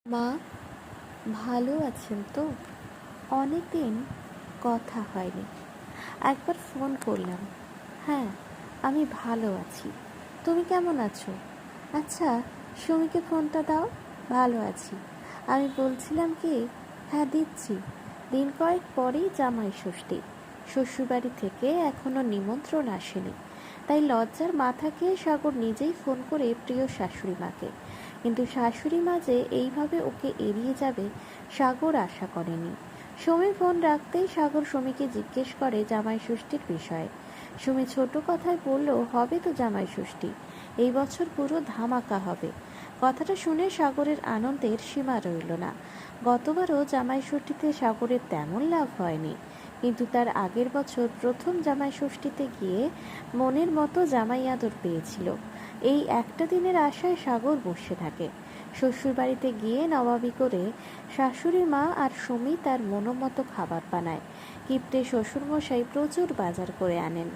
মা, ভালো আছেন তো? অনেক দিন কথা হয়নি। একবার ফোন করলাম। হ্যাঁ, আমি ভালো আছি। তুমি কেমন আছো? আচ্ছা, সুমিকে ফোনটা দাও। ভালো আছি। আমি বলছিলাম কি, হ্যাঁ দিচ্ছি। দিন কয়েক পরেই জামাই ষষ্ঠী। শ্বশুরবাড়ি থেকে এখনো নিমন্ত্রণ আসেনি, তাই লজ্জার মাথা খেয়ে সাগর নিজেই ফোন করে প্রিয় শাশুড়ি মাকে। কিন্তু শাশুড়ি মা যে এইভাবে ওকে এড়িয়ে যাবে সাগর আশা করেনি। সুমি ফোন রাখতেই সাগর সুমিকে জিজ্ঞেস করে জামাই ষষ্ঠীর বিষয়ে। সুমি ছোট কথায় বলল, হবে তো জামাই ষষ্ঠী, এই বছর পুরো ধামাকা হবে। কথাটা শুনে সাগরের আনন্দের সীমা রইল না। গতবারও জামাই ষষ্ঠীতে সাগরের তেমন লাভ হয়নি, কিন্তু তার আগের বছর প্রথম জামাই ষষ্ঠীতে গিয়ে মনের মতো জামাই আদর পেয়েছিল। এই একটা দিনের আশায় সাগর বসে থাকে। শ্বশুরবাড়িতে গিয়ে নবাবী করে শাশুড়ি মা আর সুমি তার মনোমতো খাবার বানায়। কিপ্টে শ্বশুরমশাই প্রচুর বাজার করে আনেন।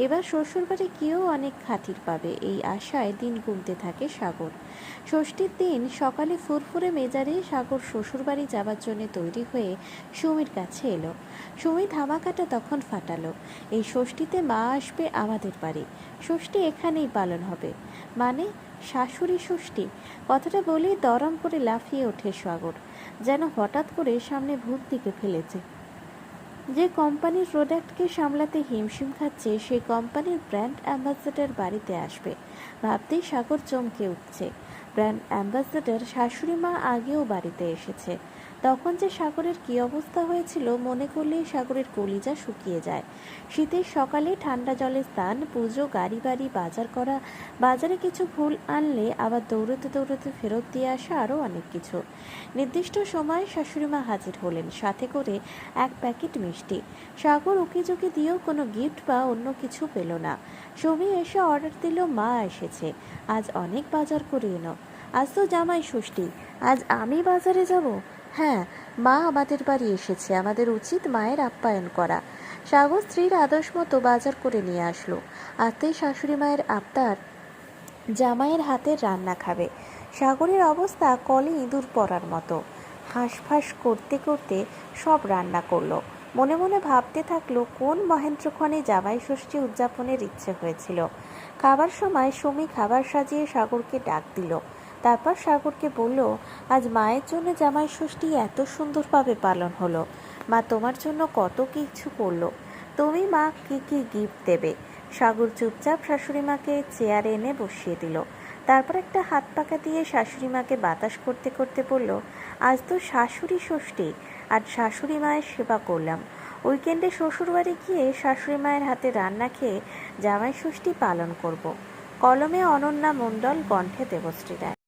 এবার শ্বশুরবাড়ি গিয়েও অনেক খাতির পাবে, এই আশায় দিন গুনতে থাকে সাগর। ষষ্ঠীর দিন সকালে ফুরফুরে মেজাজে সাগর শ্বশুরবাড়ি যাবার জন্য তৈরি হয়ে সুমির কাছে এলো। সুমি ধামাকাটা তখন ফাটালো, এই ষষ্ঠীতে মা আসবে আমাদের বাড়ি, ষষ্ঠী এখানেই পালন হবে। মানে, শাশুড়ি ষষ্ঠী? কথাটা বলেই দরম করে লাফিয়ে ওঠে সাগর, যেন হঠাৎ করে সামনে ভূত দিকে ফেলেছে। যে কোম্পানির প্রোডাক্টকে সামলাতে হিমশিম খাচ্ছে সেই কোম্পানির ব্র্যান্ড অ্যাম্বাসেডর বাড়িতে আসবে ভাবতেই সাগর চমকে উঠছে। ব্র্যান্ড অ্যাম্বাসেডর শাশুড়ি মা আগেও বাড়িতে এসেছে, তখন যে সাগরের কী অবস্থা হয়েছিল মনে করলেই সাগরের কলিজা শুকিয়ে যায়। শীতের সকালে ঠান্ডা জলে স্নান, পুজো, গাড়ি বাড়ি বাজার করা, বাজারে কিছু ফুল আনলে আবার দৌড়তে দৌড়তে ফেরত দিয়ে আসা, আরও অনেক কিছু। নির্দিষ্ট সময়ে শাশুড়িমা হাজির হলেন, সাথে করে এক প্যাকেট মিষ্টি। সাগর উকিঝুঁকি দিয়েও কোনো গিফট বা অন্য কিছু পেল না। সুমি এসে অর্ডার দিল, মা এসেছে, আজ অনেক বাজার করে এনো, আজ তো জামাই ষষ্ঠী, আজ আমি বাজারে যাব। হ্যাঁ, মা আমাদের বাড়ি এসেছে, আমাদের উচিত মায়ের আপ্যায়ন করা। সাগর স্ত্রীর আদর্শ মতো বাজার করে নিয়ে আসলো। আজতেই শাশুড়ি মায়ের আবদার, জামাইয়ের হাতের রান্না খাবে। সাগরের অবস্থা কলে ইঁদুর পড়ার মতো। হাঁসফাঁস করতে করতে সব রান্না করলো। মনে মনে ভাবতে থাকলো কোন মহেন্দ্রক্ষণে জামাই ষষ্ঠী উদযাপনের ইচ্ছে হয়েছিল। খাবার সময় সুমি খাবার সাজিয়ে সাগরকে ডাক দিল। তারপর সাগরকে বলল, আজ মায়ের জন্য জামাই ষষ্ঠী এত সুন্দরভাবে পালন হলো। মা তোমার জন্য কত কিছু করলো, তুমি মা কি কি গিফট দেবে? সাগর চুপচাপ শাশুড়ি মাকে চেয়ারে এনে বসিয়ে দিল। তারপর একটা হাত পাকা দিয়ে শাশুড়ি মাকে বাতাস করতে করতে বলল, আজ তো শাশুড়ি ষষ্ঠী, আর শাশুড়ি মায়ের সেবা করলাম। উইকেন্ডে শ্বশুরবাড়ি গিয়ে শাশুড়ি মায়ের হাতে রান্না খেয়ে জামাই ষষ্ঠী পালন করব। কলমে অনন্যা মণ্ডল, কণ্ঠে দেবশ্রী রায়।